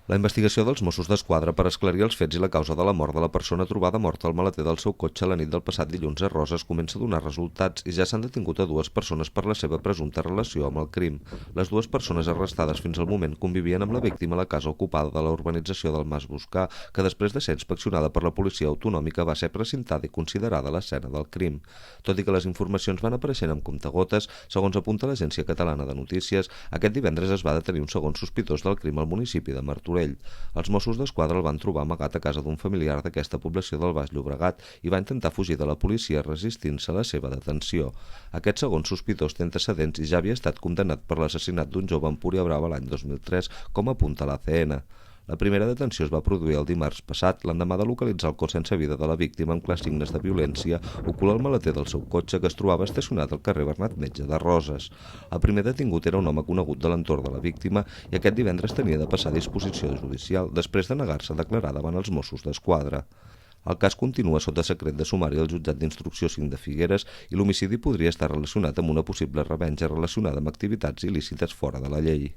La investigació dels Mossos d'Esquadra per esclarir els fets i la causa de la mort de la persona trobada morta al maleter del seu cotxe la nit del passat dilluns a Roses comença a donar resultats i ja s'han detingut a dues persones per la seva presumpta relació amb el crim. Les dues persones arrestades fins al moment convivien amb la víctima a la casa ocupada de la urbanització del Mas Buscar, que després de ser inspeccionada per la policia autonòmica va ser precintada i considerada l'escena del crim. Tot i que les informacions van apareixent amb comptagotes, segons apunta l'Agència Catalana de Notícies, aquest divendres es va detenir un segon sospitós del crim al municipi de Martorell. Els Mossos d'Esquadra el van trobar amagat a casa d'un familiar d'aquesta població del Baix Llobregat i va intentar fugir de la policia resistint-se a la seva detenció. Aquest segon sospitós té antecedents i ja havia estat condemnat per l'assassinat d'un jove a Empúria Brava l'any 2003, com apunta l'ACN. La primera detenció es va produir el dimarts passat, l'endemà de localitzar el cos sense vida de la víctima amb clars signes de violència, ocult al maleter del seu cotxe que es trobava estacionat al carrer Bernat Metge de Roses. El primer detingut era un home conegut de l'entorn de la víctima i aquest divendres tenia de passar a disposició judicial després de negar-se a declarar davant els Mossos d'Esquadra. El cas continua sota secret de sumari al jutjat d'instrucció 5 de Figueres i l'homicidi podria estar relacionat amb una possible revenja relacionada amb activitats il·lícites fora de la llei.